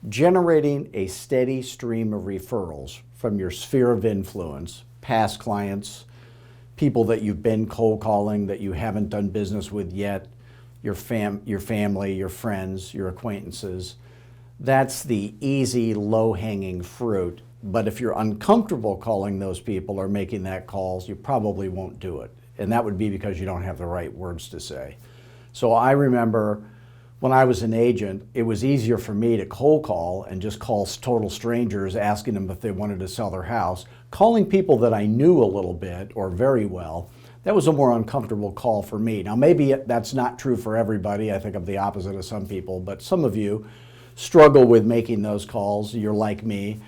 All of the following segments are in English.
Generating a steady stream of referrals from your sphere of influence, past clients, people that you've been cold calling that you haven't done business with yet, your family, your friends, your acquaintances. That's the easy, low-hanging fruit. But if you're uncomfortable calling those people or making that calls, you probably won't do it. And that would be because you don't have the right words to say. So I remember when I was an agent, it was easier for me to cold call and just call total strangers, asking them if they wanted to sell their house. Calling people that I knew a little bit or very well, that was a more uncomfortable call for me. Now maybe that's not true for everybody. I think I'm the opposite of some people, but some of you struggle with making those calls. You're like me.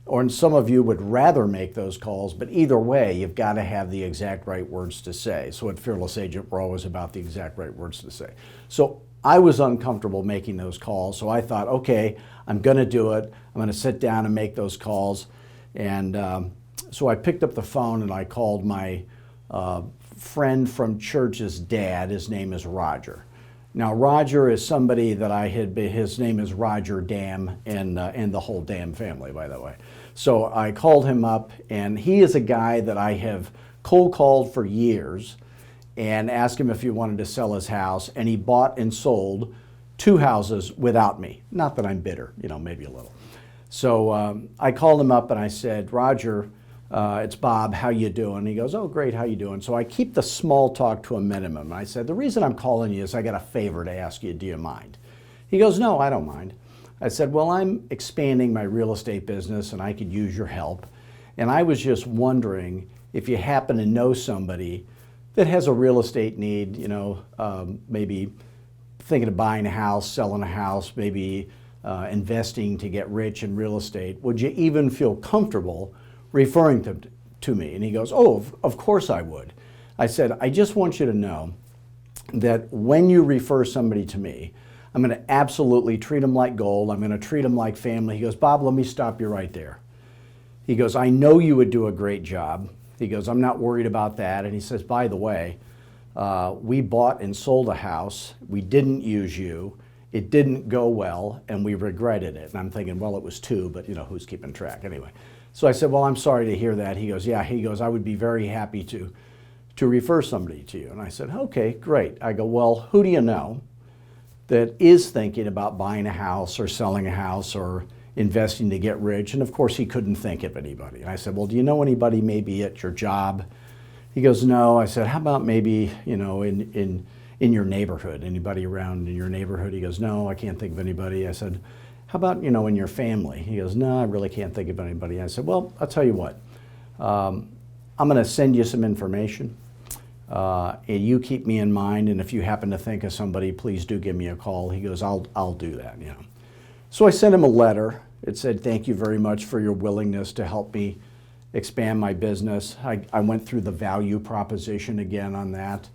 Or some of you would rather make those calls, but either way, you've got to have the exact right words to say. So at Fearless Agent, we're always about the exact right words to say. So I was uncomfortable making those calls, so I thought, okay, I'm going to do it. I'm going to sit down and make those calls. And so I picked up the phone and I called my friend from church's dad. His name is Roger. Now, Roger is somebody that his name is Roger Dam, and the whole Dam family, by the way. So I called him up, and he is a guy that I have cold called for years and asked him if he wanted to sell his house, and he bought and sold 2 houses without me. Not that I'm bitter, maybe a little. So I called him up and I said, Roger, it's Bob, how you doing? He goes, oh, great, how you doing? So I keep the small talk to a minimum. I said, the reason I'm calling you is I got a favor to ask you, do you mind? He goes, no, I don't mind. I said, well, I'm expanding my real estate business and I could use your help. And I was just wondering if you happen to know somebody that has a real estate need, maybe thinking of buying a house, selling a house, maybe investing to get rich in real estate. Would you even feel comfortable referring them to me? And he goes, oh, of course I would. I said, I just want you to know that when you refer somebody to me, I'm going to absolutely treat them like gold. I'm going to treat them like family. He goes, Bob, let me stop you right there. He goes, I know you would do a great job. He goes, I'm not worried about that. And he says, by the way, we bought and sold a house. We didn't use you. It didn't go well, and we regretted it. And I'm thinking, well, it was 2, but who's keeping track anyway? So I said, well, I'm sorry to hear that. He goes, yeah. He goes, I would be very happy to refer somebody to you. And I said, okay, great. I go, well, who do you know that is thinking about buying a house or selling a house or investing to get rich? And of course, he couldn't think of anybody. And I said, well, do you know anybody maybe at your job? He goes, no. I said, how about maybe, in your neighborhood? Anybody around in your neighborhood? He goes, no, I can't think of anybody. I said, how about, in your family? He goes, no, I really can't think of anybody. I said, well, I'll tell you what. I'm going to send you some information. And you keep me in mind, and if you happen to think of somebody, please do give me a call. He goes, I'll do that. So I sent him a letter. It said, thank you very much for your willingness to help me expand my business. I went through the value proposition again on that.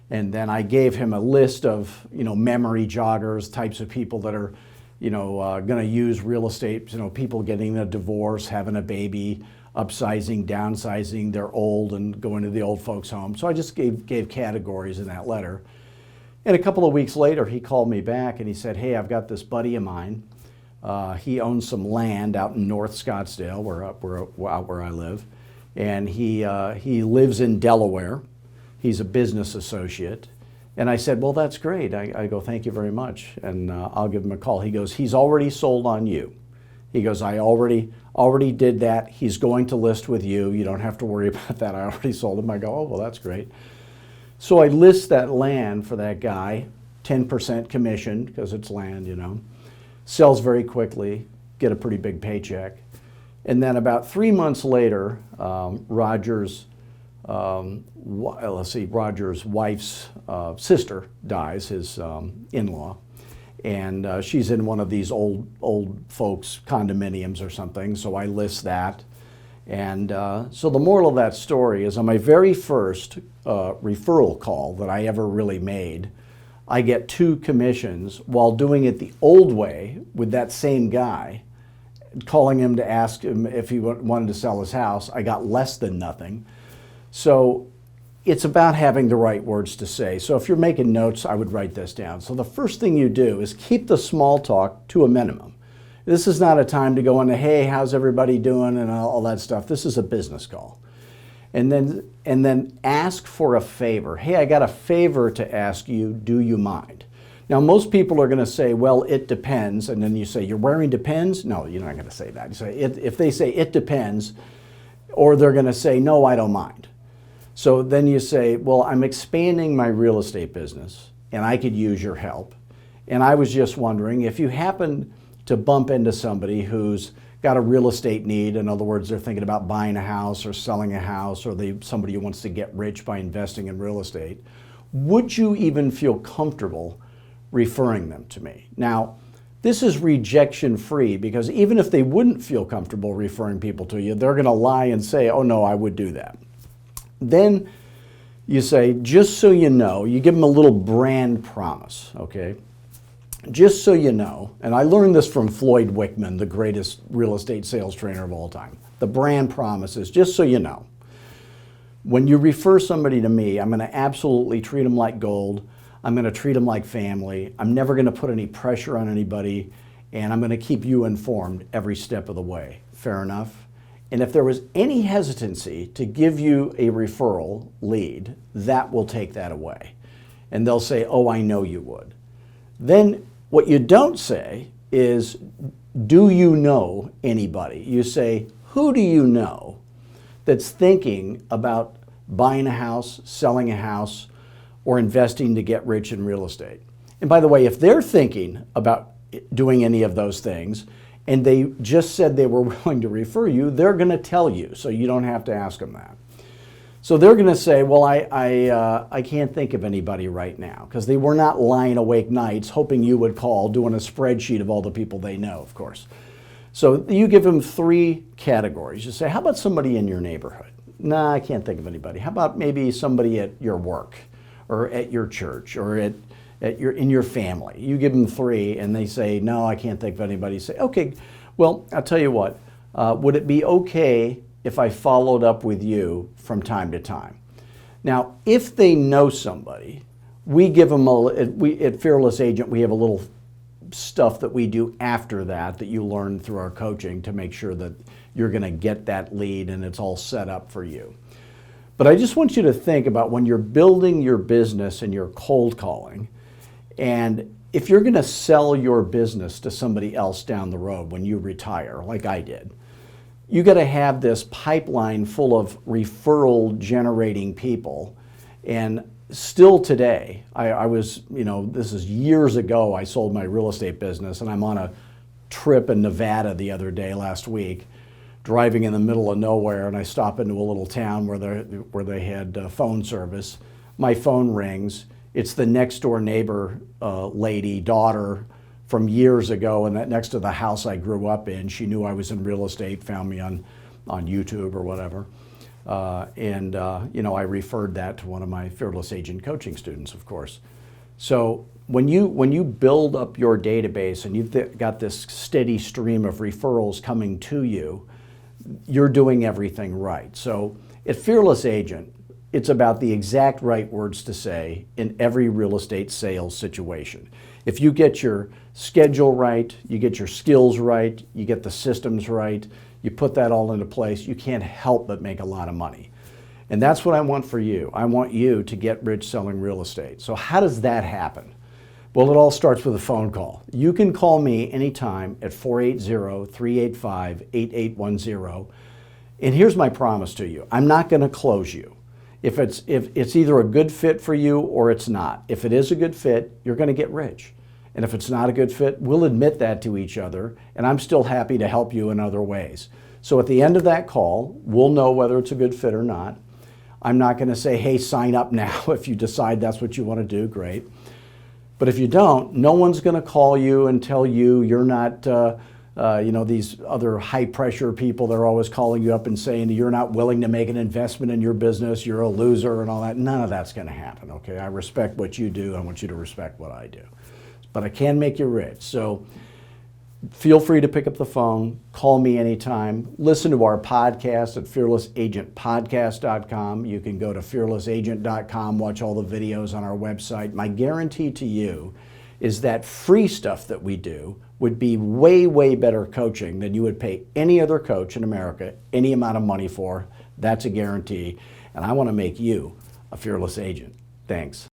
And then I gave him a list of, memory joggers, types of people that are, going to use real estate, people getting a divorce, having a baby, upsizing, downsizing, they're old and going to the old folks' home. So I just gave categories in that letter. And a couple of weeks later, he called me back and he said, hey, I've got this buddy of mine. He owns some land out in North Scottsdale, where I live. And he lives in Delaware. He's a business associate. And I said, well, that's great. I go, thank you very much. And I'll give him a call. He goes, he's already sold on you. He goes, I already did that. He's going to list with you. You don't have to worry about that. I already sold him. I go, oh, well, that's great. So I list that land for that guy, 10% commission because it's land, Sells very quickly, get a pretty big paycheck. And then about 3 months later, Roger's wife's sister dies, his in-law. And she's in one of these old folks condominiums or something, so I list that. And so the moral of that story is on my very first referral call that I ever really made, I get 2 commissions while doing it the old way with that same guy, calling him to ask him if he wanted to sell his house. I got less than nothing. So it's about having the right words to say. So if you're making notes, I would write this down. So the first thing you do is keep the small talk to a minimum. This is not a time to go into, hey, how's everybody doing and all that stuff. This is a business call. And then ask for a favor. Hey, I got a favor to ask you, do you mind? Now, most people are going to say, well, it depends. And then you say, you're wearing Depends? No, you're not going to say that. You say, if they say it depends, or they're going to say, no, I don't mind. So then you say, well, I'm expanding my real estate business and I could use your help. And I was just wondering if you happen to bump into somebody who's got a real estate need. In other words, they're thinking about buying a house or selling a house, or somebody who wants to get rich by investing in real estate. Would you even feel comfortable referring them to me? Now, this is rejection free, because even if they wouldn't feel comfortable referring people to you, they're going to lie and say, oh no, I would do that. Then you say, just so you know, you give them a little brand promise, okay? Just so you know, and I learned this from Floyd Wickman, the greatest real estate sales trainer of all time. The brand promise is, just so you know, when you refer somebody to me, I'm going to absolutely treat them like gold. I'm going to treat them like family. I'm never going to put any pressure on anybody, and I'm going to keep you informed every step of the way. Fair enough? And if there was any hesitancy to give you a referral lead, that will take that away. And they'll say, oh, I know you would. Then what you don't say is, do you know anybody? You say, who do you know that's thinking about buying a house, selling a house, or investing to get rich in real estate? And by the way, if they're thinking about doing any of those things and they just said they were willing to refer you, they're going to tell you, so you don't have to ask them that. So they're going to say, well, I can't think of anybody right now, because they were not lying awake nights hoping you would call, doing a spreadsheet of all the people they know, of course. So you give them 3 categories. You say, how about somebody in your neighborhood? Nah, I can't think of anybody. How about maybe somebody at your work or at your church or in your family? You give them 3 and they say, no, I can't think of anybody. You say, okay, well, I'll tell you what, would it be okay if I followed up with you from time to time? Now, if they know somebody, we give them at Fearless Agent, we have a little stuff that we do after that you learn through our coaching to make sure that you're going to get that lead and it's all set up for you. But I just want you to think about when you're building your business and you're cold calling, and if you're going to sell your business to somebody else down the road when you retire, like I did, you got to have this pipeline full of referral generating people. And still today, I was, this is years ago, I sold my real estate business, and I'm on a trip in Nevada the other day, last week, driving in the middle of nowhere, and I stop into a little town where they had phone service. My phone rings. It's the next door neighbor daughter from years ago, and that next to the house I grew up in. She knew I was in real estate, found me on YouTube or whatever. I referred that to one of my Fearless Agent coaching students, of course. So when you build up your database and you've got this steady stream of referrals coming to you, you're doing everything right. So at Fearless Agent, it's about the exact right words to say in every real estate sales situation. If you get your schedule right, you get your skills right, you get the systems right, you put that all into place, you can't help but make a lot of money. And that's what I want for you. I want you to get rich selling real estate. So how does that happen? Well, it all starts with a phone call. You can call me anytime at 480-385-8810. And here's my promise to you. I'm not going to close you. If it's either a good fit for you or it's not. If it is a good fit, you're going to get rich. And if it's not a good fit, we'll admit that to each other, and I'm still happy to help you in other ways. So at the end of that call, we'll know whether it's a good fit or not. I'm not going to say, hey, sign up now. If you decide that's what you want to do, great. But if you don't, no one's going to call you and tell you you're not, these other high-pressure people, they're always calling you up and saying you're not willing to make an investment in your business, you're a loser and all that. None of that's going to happen, okay? I respect what you do. I want you to respect what I do. But I can make you rich. So feel free to pick up the phone, call me anytime, listen to our podcast at fearlessagentpodcast.com. You can go to fearlessagent.com, watch all the videos on our website. My guarantee to you is that free stuff that we do would be way, way better coaching than you would pay any other coach in America any amount of money for. That's a guarantee. And I want to make you a fearless agent. Thanks.